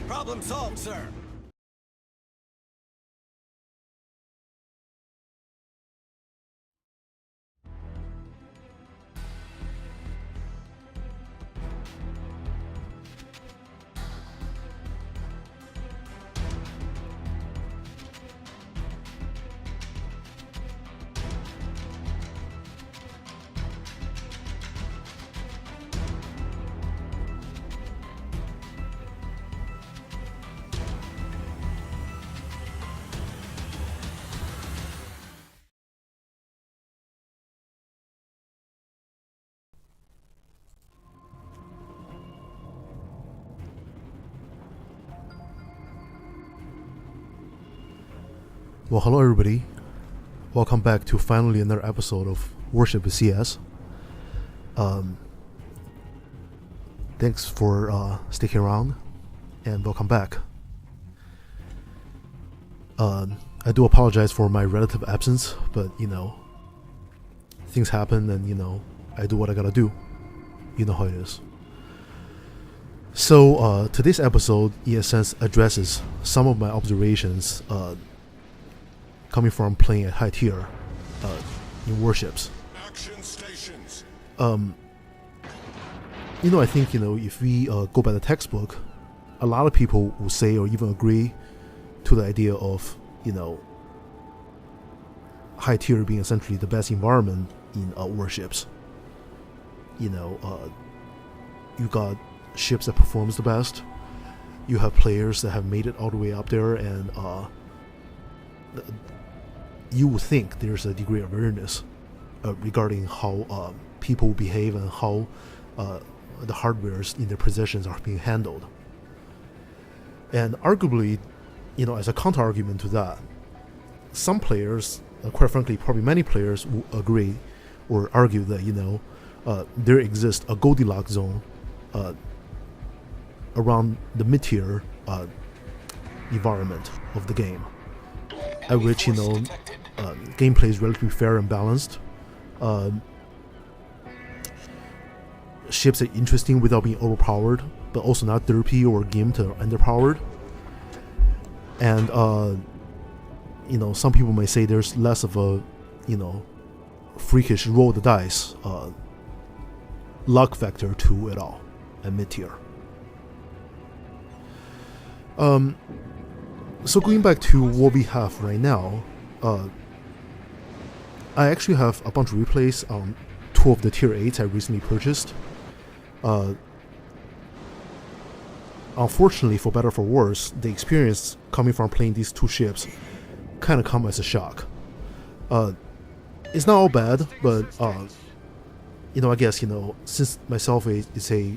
Problem solved, sir. Well, hello everybody. Welcome back to finally another episode of Warships with CS. Thanks for sticking around, and welcome back. I do apologize for my relative absence, but things happen, and I do what I gotta do. You know how it is. So today's episode, in a sense, addresses some of my observations coming from playing at high tier in Warships. Action stations. I think if we go by the textbook, a lot of people will say or even agree to the idea of high tier being essentially the best environment in Warships. You got ships that performs the best. You have players that have made it all the way up there, and you would think there's a degree of awareness regarding how people behave and how the hardwares in their possessions are being handled. And arguably, as a counter-argument to that, some players, quite frankly, probably many players, will agree or argue that there exists a Goldilocks zone around the mid-tier environment of the game, at which gameplay is relatively fair and balanced. Ships are interesting without being overpowered, but also not derpy or gimped or underpowered. And some people may say there's less of a freakish roll the dice luck factor to it all at mid-tier. So going back to what we have right now, I actually have a bunch of replays on two of the tier 8s I recently purchased. Unfortunately, for better or for worse, the experience coming from playing these two ships kind of come as a shock. It's not all bad, but I guess since myself is a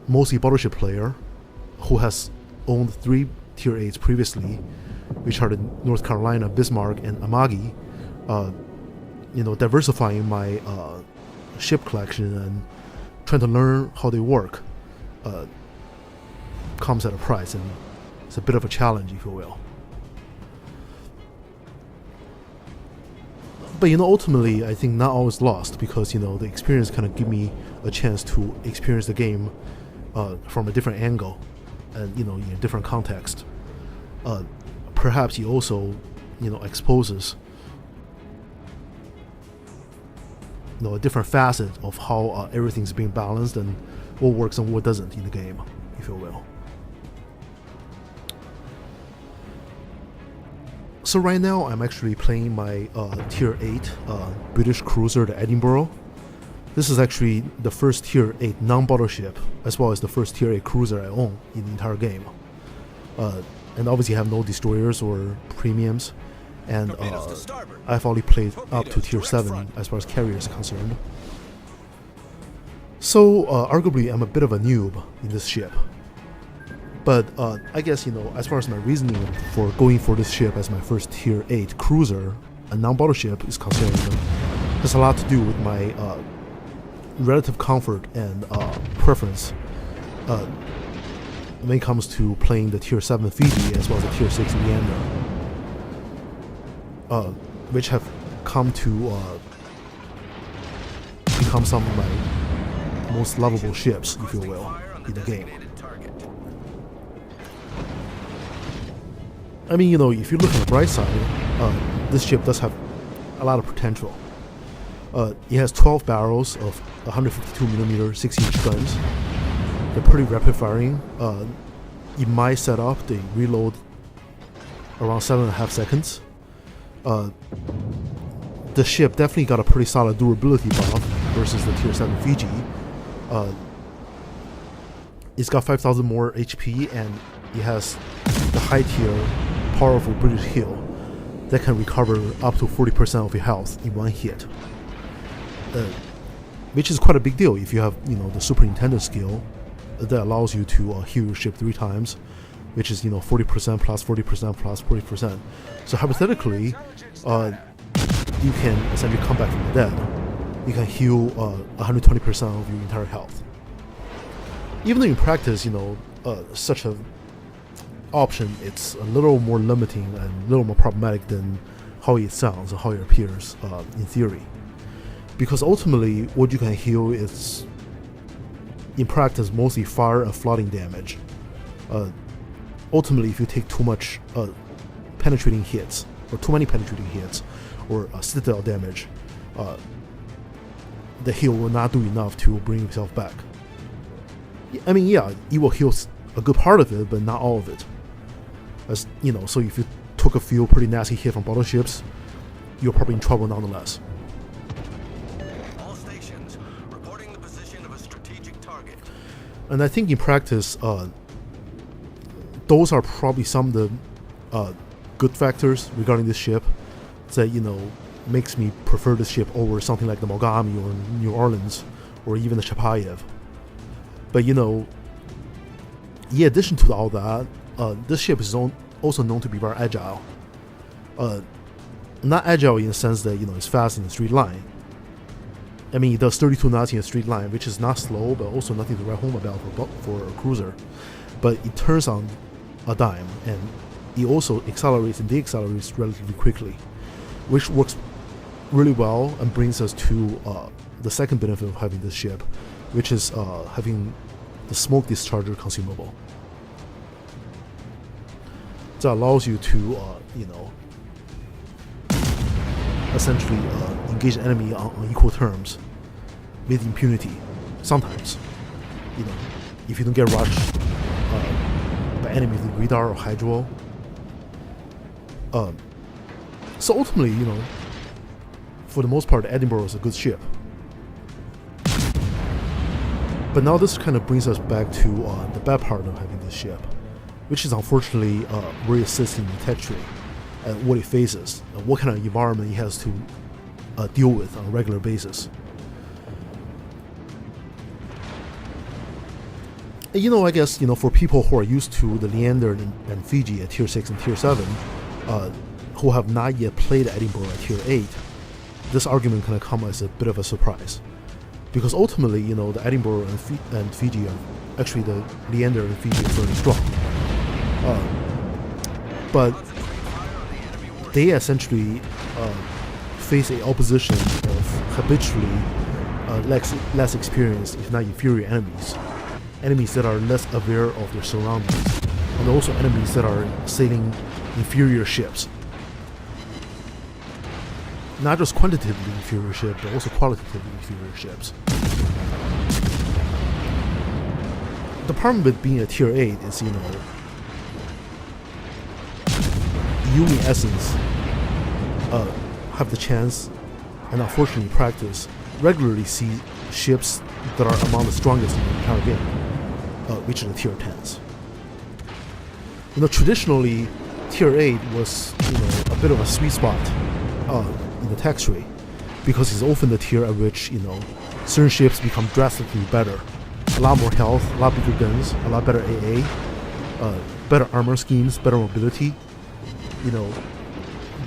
mostly Battleship player who has owned 3 tier 8s previously, which are the North Carolina, Bismarck, and Amagi, diversifying my ship collection and trying to learn how they work comes at a price, and it's a bit of a challenge, if you will. But ultimately, I think not all is lost, because the experience kind of give me a chance to experience the game from a different angle and in a different context. Perhaps he also exposes a different facet of how everything's being balanced and what works and what doesn't in the game, if you will. So right now I'm actually playing my tier 8 British cruiser, the Edinburgh. This is actually the first tier 8 non-battleship, as well as the first tier 8 cruiser I own in the entire game. And obviously have no destroyers or premiums, and I've only played up to tier 7 as far as carrier is concerned. So arguably I'm a bit of a noob in this ship. But I guess, as far as my reasoning for going for this ship as my first tier 8 cruiser, a non-battleship, is concerned, has a lot to do with my relative comfort and preference when it comes to playing the tier 7 Fiji as well as the tier 6 Leander, which have come to become some of my most lovable ships, if you will, in the game. I mean, if you look on the bright side, this ship does have a lot of potential. It has 12 barrels of 152mm 6-inch guns. They're pretty rapid firing. In my setup, they reload around 7.5 seconds. The ship definitely got a pretty solid durability buff versus the Tier 7 Fiji. It's got 5,000 more HP, and it has the high tier, powerful British heel that can recover up to 40% of your health in one hit. Which is quite a big deal if you have, the superintendent skill that allows you to heal your ship 3 times, which is 40% plus 40% plus 40%. So hypothetically, you can essentially come back from the dead. You can heal 120% of your entire health. Even though in practice, such a option, it's a little more limiting and a little more problematic than how it sounds and how it appears in theory. Because ultimately, what you can heal is, in practice, mostly fire and flooding damage. Ultimately, if you take too much penetrating hits, or too many penetrating hits, or citadel damage, the heal will not do enough to bring yourself back. I mean, yeah, it will heal a good part of it, but not all of it. As so if you took a few pretty nasty hits from battleships, you're probably in trouble nonetheless. All stations reporting the position of a strategic target. And I think in practice, those are probably some of the good factors regarding this ship that makes me prefer this ship over something like the Mogami or New Orleans or even the Chapayev. But in addition to all that, this ship is also known to be very agile. Not agile in the sense that it's fast in a straight line. I mean, it does 32 knots in a straight line, which is not slow, but also nothing to write home about for a cruiser. But it turns on a dime, and it also accelerates and deaccelerates relatively quickly, which works really well and brings us to the second benefit of having this ship, which is having the smoke discharger consumable. That allows you to, essentially engage the enemy on equal terms with impunity. Sometimes, if you don't get rushed by enemies with radar or hydro. So ultimately, for the most part, Edinburgh is a good ship. But now this kind of brings us back to the bad part of having this ship, which is unfortunately where it sits in the tech tree and what it faces, and what kind of environment it has to deal with on a regular basis. And, I guess, for people who are used to the Leander and Fiji at Tier 6 and Tier 7, who have not yet played Edinburgh at Tier 8, this argument can come as a bit of a surprise. Because ultimately, the Edinburgh and Fiji are actually the Leander and Fiji is very strong. But they essentially face a opposition of habitually less experienced, if not inferior enemies that are less aware of their surroundings, and also enemies that are sailing inferior ships. Not just quantitatively inferior ships, but also qualitatively inferior ships. The problem with being a Tier 8 is, you in essence have the chance, and unfortunately in practice, regularly see ships that are among the strongest in the entire game, which are the Tier 10s. Traditionally, Tier 8 was, a bit of a sweet spot in the tech tree, because it's often the tier at which, certain ships become drastically better. A lot more health, a lot bigger guns, a lot better AA, better armor schemes, better mobility.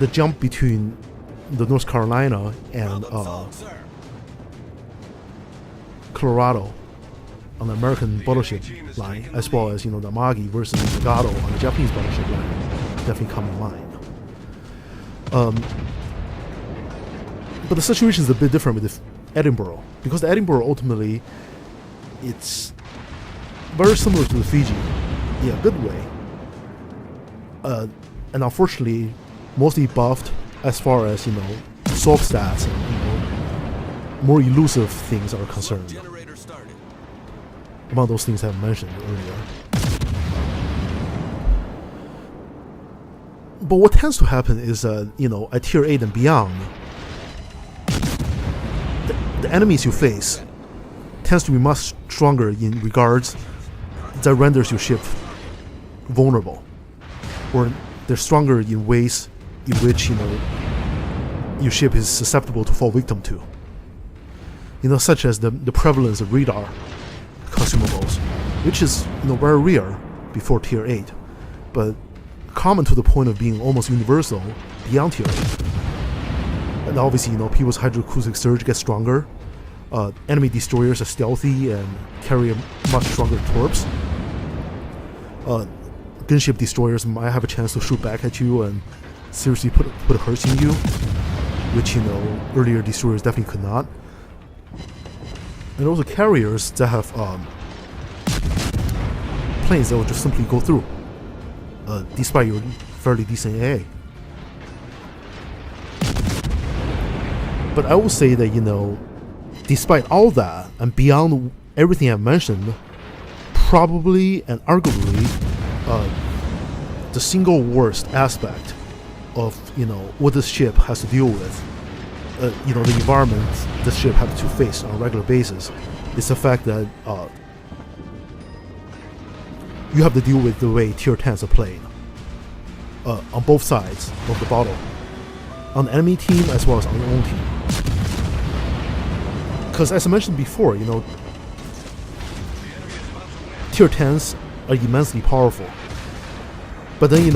The jump between the North Carolina and Colorado on the American battleship line, as well as, the Amagi versus the Nagato on the Japanese battleship line, definitely come in mind. But the situation is a bit different with Edinburgh, because the Edinburgh ultimately, it's very similar to the Fiji in a good way. and unfortunately mostly buffed as far as soft stats and more elusive things are concerned. Generator started. Among those things I've mentioned earlier. But what tends to happen is at tier 8 and beyond, the enemies you face tends to be much stronger in regards that renders your ship vulnerable, or they're stronger in ways in which your ship is susceptible to fall victim to. Such as the prevalence of radar consumables, which is very rare before tier 8, but common to the point of being almost universal beyond tier 8. And obviously, people's hydroacoustic surge gets stronger. Enemy destroyers are stealthy and carry a much stronger torps. Gunship destroyers might have a chance to shoot back at you and seriously put a hurt in you, which earlier destroyers definitely could not. And also carriers that have planes that will just simply go through, despite your fairly decent AA. But I will say that despite all that and beyond everything I've mentioned, probably and arguably the single worst aspect of what this ship has to deal with, the environment this ship has to face on a regular basis, is the fact that you have to deal with the way tier 10s are played on both sides of the bottle, on the enemy team as well as on your own team. Because as I mentioned before, tier 10s are immensely powerful. But then,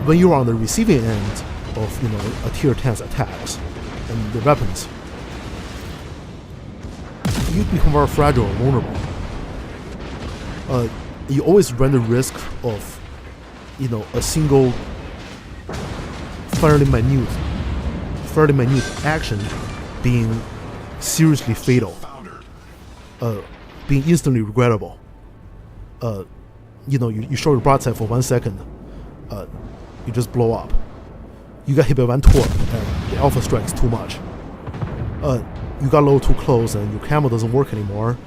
when you're on the receiving end of, a tier 10's attacks and the weapons, you become very fragile and vulnerable. You always run the risk of, a single fairly minute action being seriously fatal, being instantly regrettable. You show your broadside for 1 second, you just blow up. You got hit by one torp and the alpha strike's too much. You got a little too close and your camo doesn't work anymore.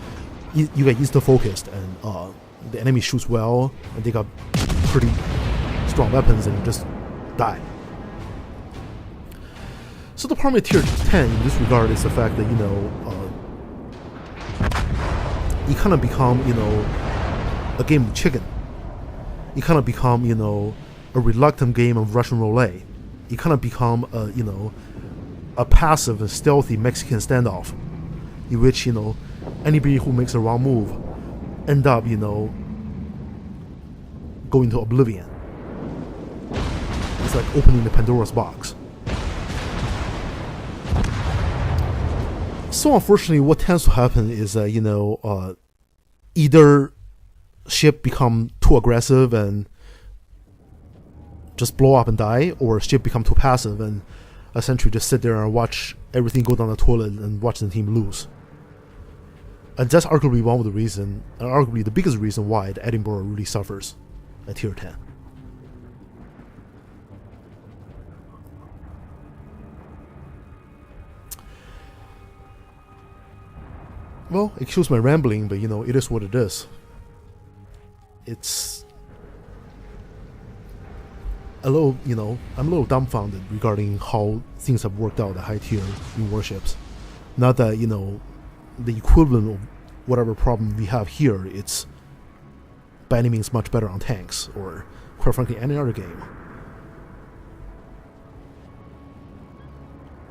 You get instant focused and the enemy shoots well and they got pretty strong weapons and you just die. So the problem with tier 10 in this regard is the fact that you kind of become a game of chicken. You kind of become a reluctant game of Russian roulette. You kind of become a passive and stealthy Mexican standoff, in which anybody who makes a wrong move end up going to oblivion. It's like opening the Pandora's box. So unfortunately, what tends to happen is either ship become too aggressive and just blow up and die, or ship become too passive and essentially just sit there and watch everything go down the toilet and watch the team lose. And that's arguably one of the reasons, and arguably the biggest reason why the Edinburgh really suffers at tier 10. Well, excuse my rambling, but it is what it is. It's a little, I'm a little dumbfounded regarding how things have worked out at high tier in warships. Not that, the equivalent of whatever problem we have here, it's by any means much better on tanks, or quite frankly any other game.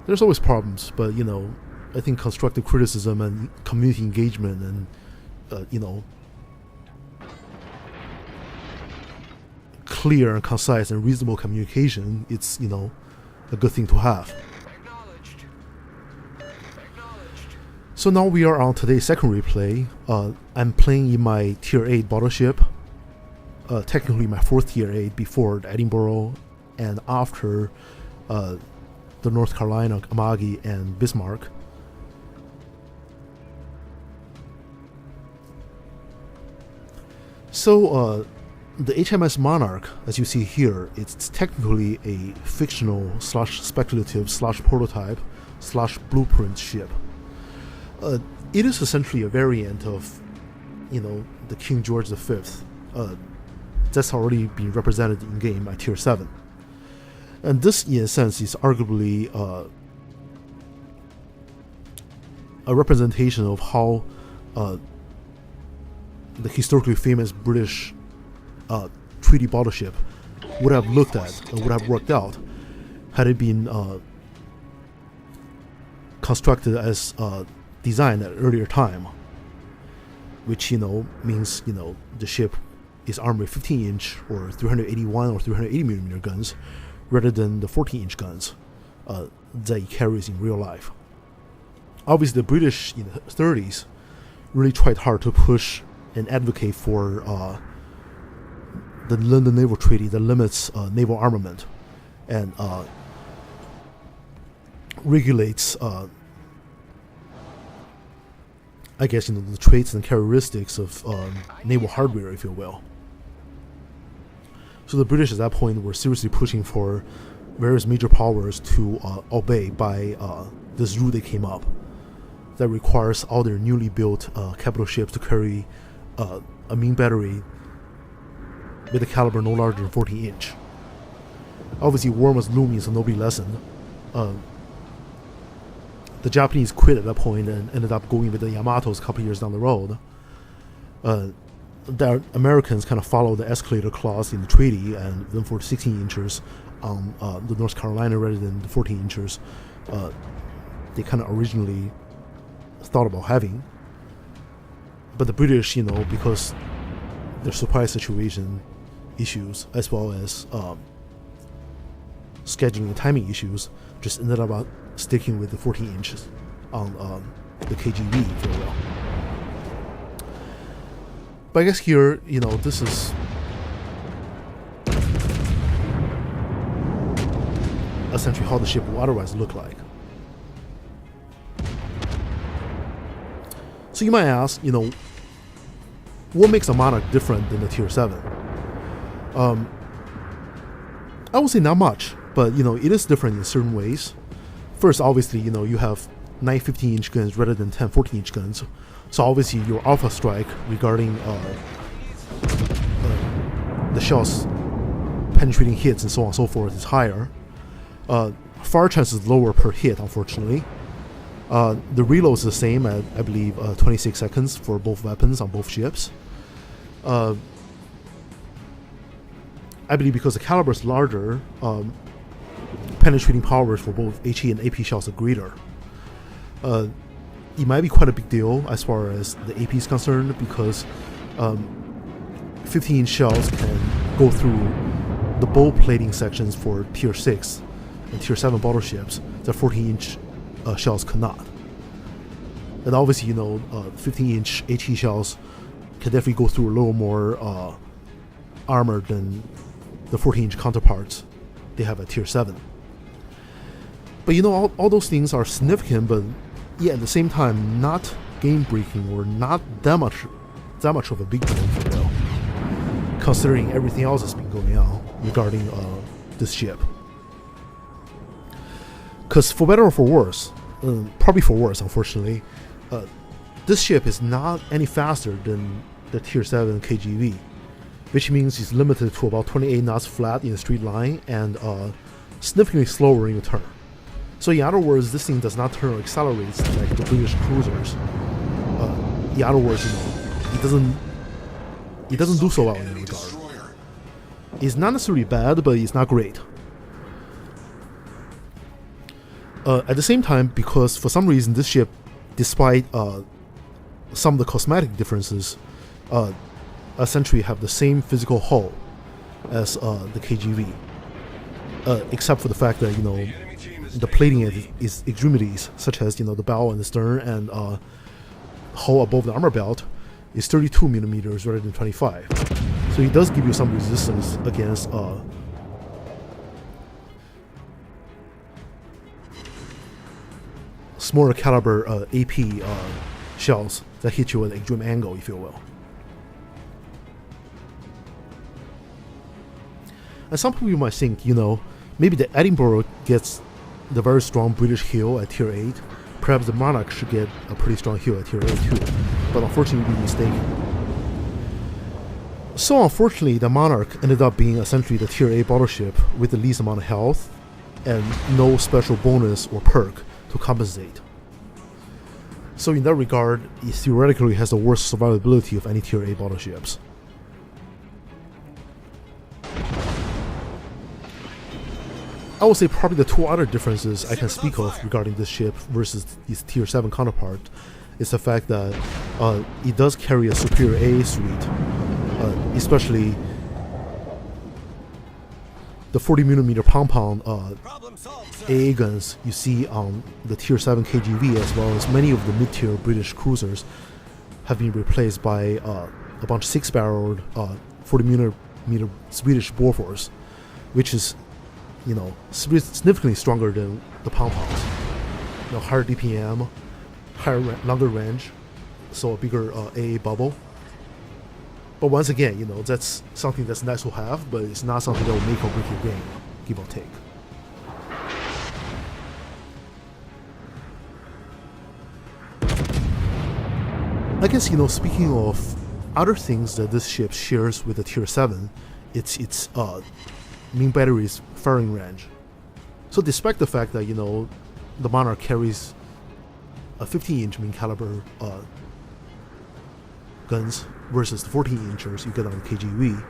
There's always problems, but I think constructive criticism and community engagement and clear and concise and reasonable communication, it's a good thing to have. So now we are on today's second replay. I'm playing in my tier 8 Battleship, technically my 4th tier 8 before the Edinburgh and after the North Carolina, Amagi and Bismarck. So the HMS Monarch, as you see here, it's technically a fictional / speculative / prototype / blueprint ship. It is essentially a variant of, the King George V. That's already been represented in game by Tier 7. And this, in a sense, is arguably a representation of how the historically famous British treaty battleship would have looked at and would have worked out had it been constructed as designed at an earlier time, which means the ship is armed with 15-inch or 381 or 380mm guns rather than the 14-inch guns that it carries in real life. Obviously, the British in the 30s really tried hard to push and advocate for the London Naval Treaty that limits naval armament and regulates, I guess, the traits and characteristics of naval hardware, if you will. So the British at that point were seriously pushing for various major powers to obey by this rule they came up that requires all their newly built capital ships to carry a main battery with a caliber no larger than 14-inch. Obviously, war was looming, so nobody listened. The Japanese quit at that point and ended up going with the Yamatos a couple years down the road. The Americans kind of followed the escalator clause in the treaty and went for 16 inches on the North Carolina rather than the 14 inches they kind of originally thought about having. But the British, because their supply situation issues as well as scheduling and timing issues, just ended up sticking with the 14 inches on the KGV, if you will. But I guess here, this is essentially how the ship will otherwise look like. So you might ask, what makes a Monarch different than the Tier 7? I would say not much, but it is different in certain ways. First, obviously, you have 9 15-inch guns rather than 10 14-inch guns. So obviously your alpha strike regarding the shells penetrating hits and so on and so forth is higher. Fire chance is lower per hit, unfortunately. The reload is the same at, I believe, 26 seconds for both weapons on both ships. I believe because the caliber is larger, penetrating powers for both HE and AP shells are greater. It might be quite a big deal as far as the AP is concerned because 15-inch shells can go through the bow plating sections for Tier 6 and Tier 7 battleships that 14-inch shells cannot. And obviously, 15-inch HE shells can definitely go through a little more armor than the 14-inch counterparts they have at Tier 7. But all those things are significant, but yeah, at the same time, not game-breaking or not that much of a big deal, if you will, considering everything else that's been going on regarding this ship. Because for better or for worse, probably for worse, unfortunately, this ship is not any faster than the Tier 7 KGV, which means it's limited to about 28 knots flat in a straight line and significantly slower in a turn. So in other words, this thing does not turn or accelerates like the British cruisers. In other words, it doesn't do so well in that regard. It's not necessarily bad, but it's not great. At the same time, because for some reason this ship, despite some of the cosmetic differences, essentially have the same physical hull as the KGV, except for the fact that the plating at its extremities, such as the bow and the stern and hull above the armor belt, is 32 millimeters rather than 25. So it does give you some resistance against smaller caliber AP shells that hit you at an extreme angle, if you will. And some people might think, maybe the Edinburgh gets the very strong British heel at tier 8. Perhaps the Monarch should get a pretty strong heel at tier 8 too. But unfortunately, we're mistaken. So unfortunately, the Monarch ended up being essentially the tier 8 battleship with the least amount of health and no special bonus or perk to compensate. So in that regard, it theoretically has the worst survivability of any tier 8 battleships. I would say probably the two other differences I can speak of regarding this ship versus its tier 7 counterpart is the fact that it does carry a superior AA suite, especially the 40mm pom-pom AA guns you see on the tier 7 KGV, as well as many of the mid-tier British cruisers, have been replaced by a bunch of 6-barreled 40mm Swedish Bofors, which is significantly stronger than the pom-poms. Higher DPM, longer range, so a bigger AA bubble. But once again, that's something that's nice to have, but it's not something that will make or break your game, give or take. I guess, speaking of other things that this ship shares with the tier 7, it's main battery's firing range. So despite the fact that, the Monarch carries a 15-inch main caliber guns versus the 14-inchers you get on the KGV,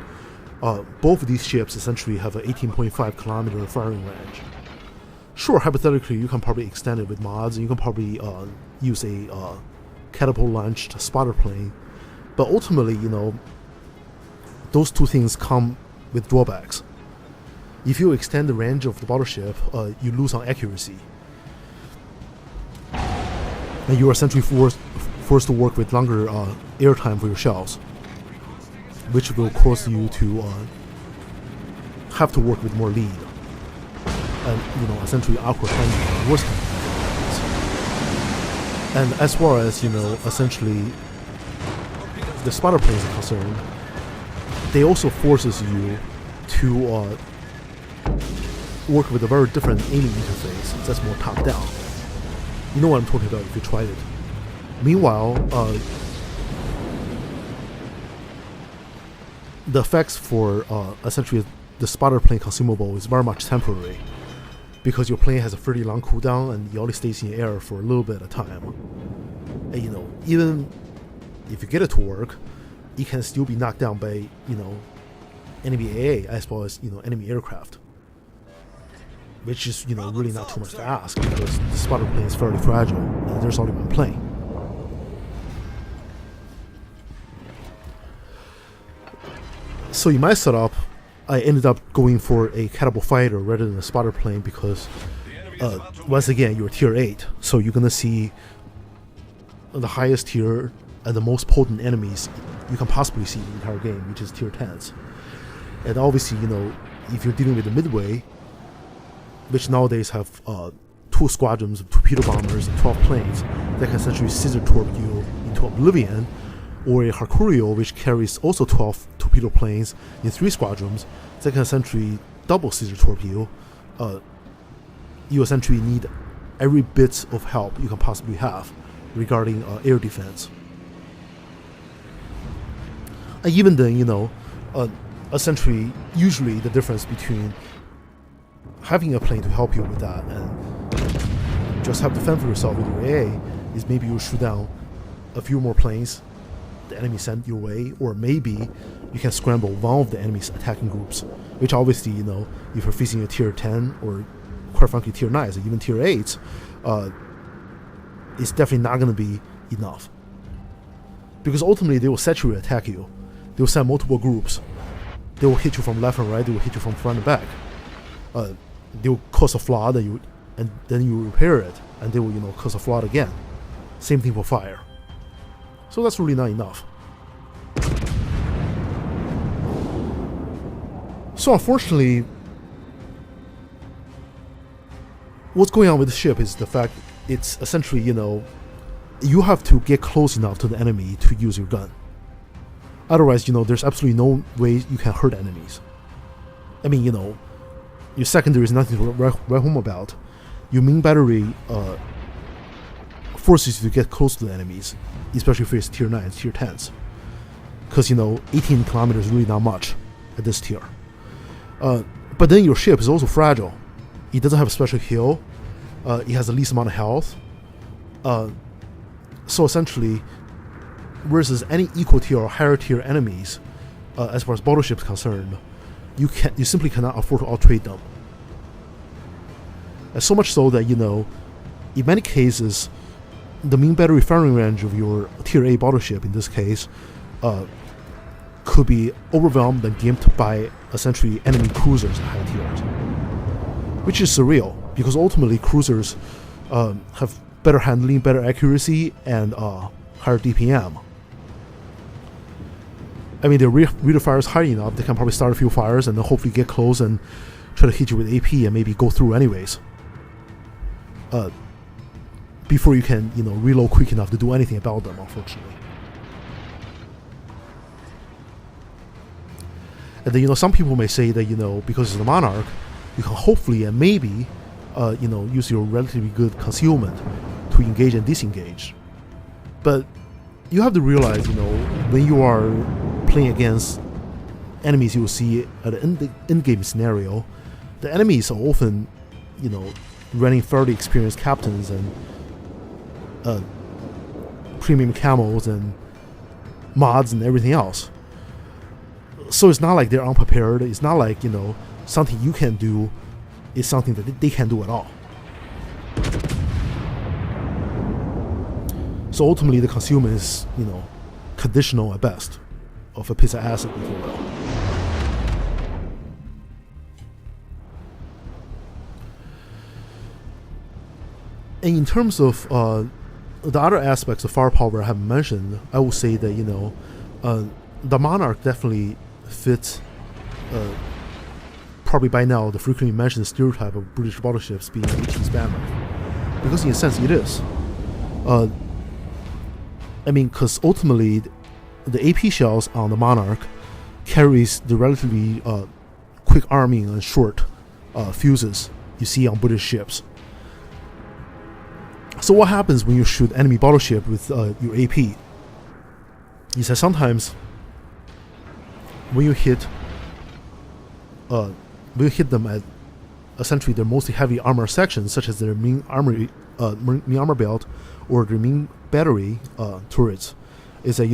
both of these ships essentially have an 18.5 kilometer firing range. Sure, hypothetically, you can probably extend it with mods, and you can probably use a catapult-launched spotter plane, but ultimately, those two things come with drawbacks. If you extend the range of the battleship, you lose on accuracy, and you are essentially forced to work with longer airtime for your shells, which will cause you to have to work with more lead, and essentially awkward handling, worse kind of things. And as far as essentially the spotter planes are concerned, they also forces you to work with a very different aiming interface that's more top-down. You know what I'm talking about if you tried it. Meanwhile, the effects for essentially the spotter plane consumable is very much temporary, because your plane has a pretty long cooldown and it only stays in the air for a little bit at a time. And even if you get it to work, it can still be knocked down by enemy AA as well as enemy aircraft, which is really not too much to ask, because the spotter plane is fairly fragile and there's only one plane. So in my setup, I ended up going for a catapult fighter rather than a spotter plane because once again, you're tier 8, so you're gonna see the highest tier and the most potent enemies you can possibly see in the entire game, which is tier 10s. And obviously, if you're dealing with the midway, which nowadays have 2 squadrons of torpedo bombers and 12 planes that can essentially scissor torpedo you into oblivion, or a Hercurial, which carries also 12 torpedo planes in 3 squadrons that can essentially double scissor torpedo, you essentially need every bit of help you can possibly have regarding air defense. And even then, essentially, usually the difference between having a plane to help you with that and just have to fend for yourself with your AA is maybe you shoot down a few more planes the enemy sent your way, or maybe you can scramble one of the enemy's attacking groups, which obviously, if you're facing a tier 10 or quite frankly tier 9s or even tier 8s, it's definitely not going to be enough, because ultimately they will saturate attack you. They will send multiple groups. They will hit you from left and right. They will hit you from front and back. They will cause a flood, and then you repair it, and they will cause a flood again. Same thing for fire. So that's really not enough. So unfortunately, what's going on with the ship is the fact it's essentially, you have to get close enough to the enemy to use your gun. Otherwise, there's absolutely no way you can hurt enemies. I mean, your secondary is nothing to write home about. Your main battery forces you to get close to the enemies, especially if it's tier 9s, tier 10s. Because, 18 kilometers is really not much at this tier. But then your ship is also fragile. It doesn't have a special heal. It has the least amount of health. So essentially, versus any equal tier or higher tier enemies, as far as battleships concerned, you simply cannot afford to outtrade them. And so much so that, in many cases, the mean battery firing range of your tier A battleship, in this case, could be overwhelmed and gimped by essentially enemy cruisers at high tiers, which is surreal because ultimately cruisers have better handling, better accuracy, and higher DPM. I mean, they rate the fires high enough, they can probably start a few fires and then hopefully get close and try to hit you with AP and maybe go through anyways. Before you can, reload quick enough to do anything about them, unfortunately. And then, some people may say that, because it's a Monarch, you can hopefully and maybe, use your relatively good concealment to engage and disengage. But you have to realize, when you are playing against enemies you will see at the end-game scenario, the enemies are often, running fairly experienced captains and premium camos and mods and everything else. So it's not like they're unprepared. It's not like, something you can do is something that they can't do at all. So ultimately the consumer is, conditional at best of a piece of acid, if you will. And in terms of the other aspects of firepower I haven't mentioned, I will say that, the Monarch definitely fits probably by now the frequently mentioned stereotype of British battleships being HE spammer. Because in a sense it is. Because ultimately the AP shells on the Monarch carries the relatively quick arming and short fuses you see on British ships. So what happens when you shoot enemy battleship with your AP is that sometimes when you hit them at essentially their mostly heavy armor sections, such as their main armor belt or their main battery turrets, is that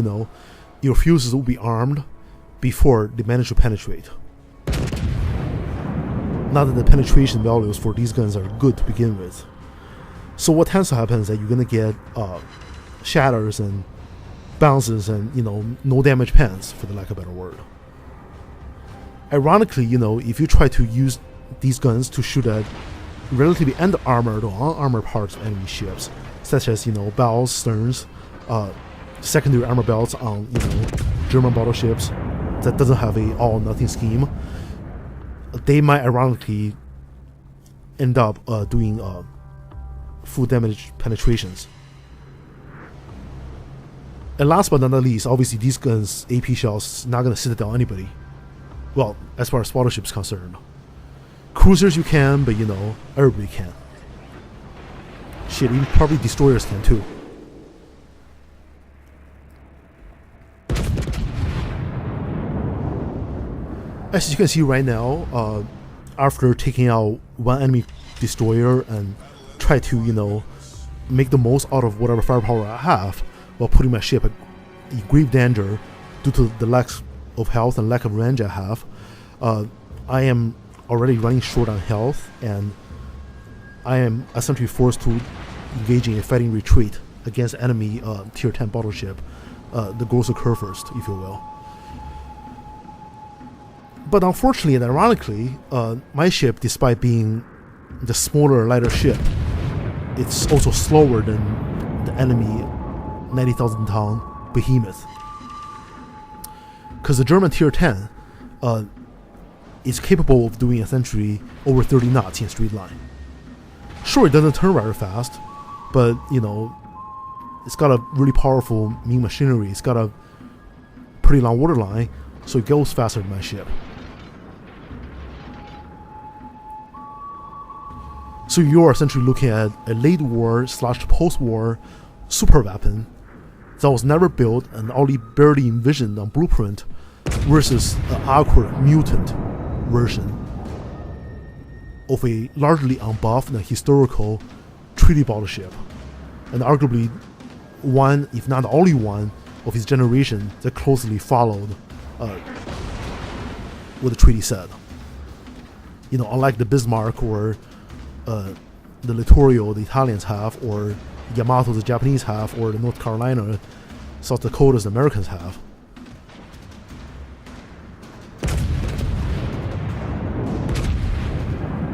your fuses will be armed before they manage to penetrate. Not that the penetration values for these guns are good to begin with. So what tends to happen is that you're gonna get shatters and bounces and no damage pans, for the lack of a better word. Ironically, if you try to use these guns to shoot at relatively under-armored or unarmored parts of enemy ships, such as bows, sterns, secondary armor belts on German battleships that doesn't have a all-nothing scheme, they might ironically end up doing full damage penetrations. And last but not least, obviously these guns, AP shells, not gonna sit down anybody. Well, as far as battleships is concerned. Cruisers you can, but everybody can. Shit, even probably destroyers can too. As you can see right now, after taking out one enemy destroyer and try to, make the most out of whatever firepower I have while putting my ship in grave danger due to the lack of health and lack of range I have, I am already running short on health, and I am essentially forced to engage in a fighting retreat against enemy tier 10 battleship, the Grosser Kurfürst, if you will. But unfortunately and ironically, my ship, despite being the smaller, lighter ship, it's also slower than the enemy 90,000 ton behemoth. Because the German tier 10 is capable of doing essentially over 30 knots in a straight line. Sure, it doesn't turn very fast, but it's got a really powerful main machinery. It's got a pretty long water line, so it goes faster than my ship. So you're essentially looking at a late war / post-war super weapon that was never built and only barely envisioned on blueprint versus an awkward mutant version of a largely unbuffed and historical treaty battleship, and arguably one, if not the only one, of his generation that closely followed what the treaty said. Unlike the Bismarck or the Littorio the Italians have, or Yamato the Japanese have, or the North Carolina, South Dakotas the Americans have.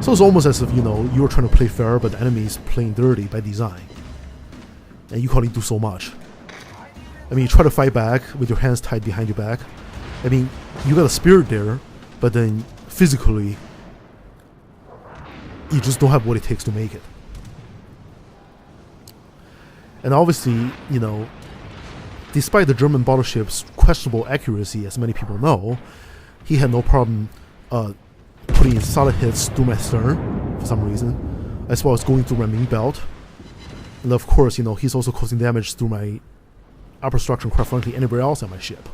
So it's almost as if, you're trying to play fair, but the enemy is playing dirty by design. And you can only do so much. You try to fight back with your hands tied behind your back. You got a spirit there, but then physically, you just don't have what it takes to make it. And obviously, despite the German battleship's questionable accuracy, as many people know, he had no problem putting solid hits through my stern for some reason, as well as going through my main belt. And of course, he's also causing damage through my upper structure and, quite frankly, anywhere else on my ship.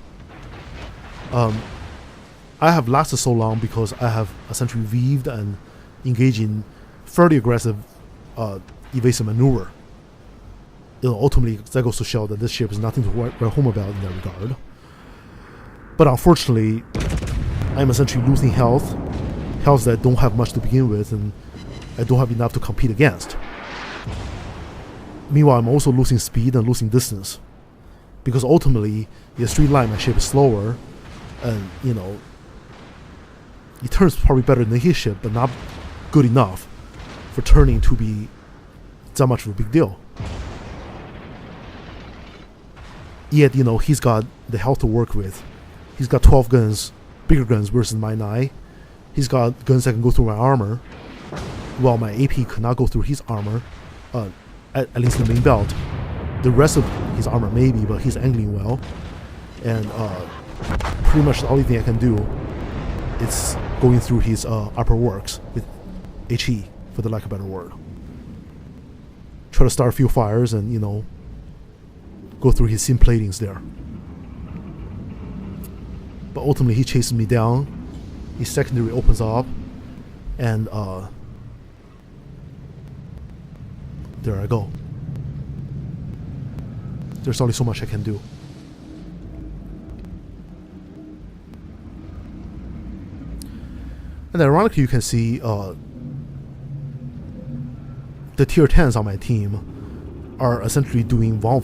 I have lasted so long because I have essentially weaved and engaged in fairly aggressive evasive maneuver. Ultimately, that goes to show that this ship is nothing to write home about in that regard. But unfortunately, I'm essentially losing health that I don't have much to begin with, and I don't have enough to compete against. Meanwhile, I'm also losing speed and losing distance, because ultimately, in a straight line, my ship is slower, and it turns probably better than his ship, but not good enough for turning to be that much of a big deal. Yet, he's got the health to work with. He's got 12 guns, bigger guns versus my 9. He's got guns that can go through my armor, while my AP could not go through his armor, at least the main belt. The rest of his armor maybe, but he's angling well. And pretty much the only thing I can do is going through his upper works with HE, for the lack of a better word. Try to start a few fires and, go through his seam platings there. But ultimately he chases me down, his secondary opens up, and there I go. There's only so much I can do. And ironically, you can see the tier 10s on my team are essentially doing one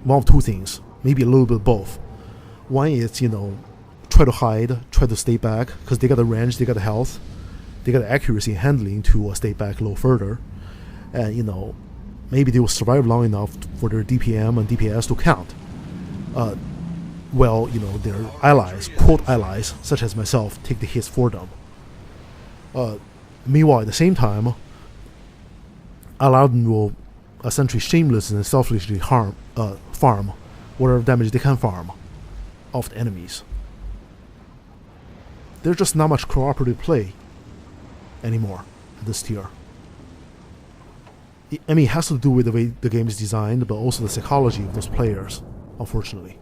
of two things, maybe a little bit of both. One is, try to hide, try to stay back, because they got the range, they got the health, they got the accuracy and handling to stay back a little further. And, maybe they will survive long enough for their DPM and DPS to count. Their allies, quote allies, such as myself, take the hits for them. Meanwhile, at the same time, Aladdin will essentially shamelessly and selfishly farm whatever damage they can farm off the enemies. There's just not much cooperative play anymore at this tier. It has to do with the way the game is designed, but also the psychology of those players, unfortunately.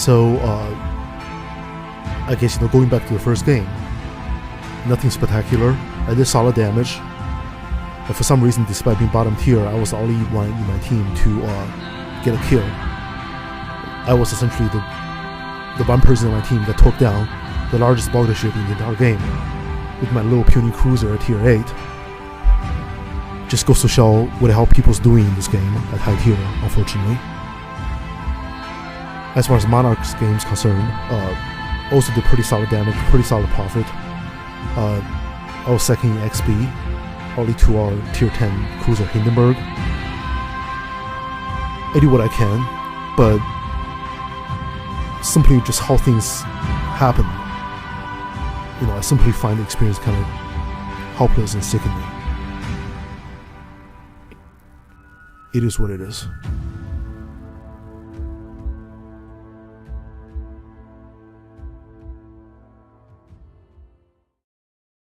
So, I guess, going back to the first game, nothing spectacular. I did solid damage. But for some reason, despite being bottom tier, I was the only one in my team to get a kill. I was essentially the one person in my team that took down the largest battleship in the entire game with my little puny cruiser at tier 8. Just goes to show what the hell people's doing in this game at high tier, unfortunately. As far as Monarch's game is concerned, also did pretty solid damage, pretty solid profit. I was second in XP, only to our tier 10 cruiser Hindenburg. I do what I can, but simply just how things happen, I simply find the experience kind of helpless and sickening. It is what it is.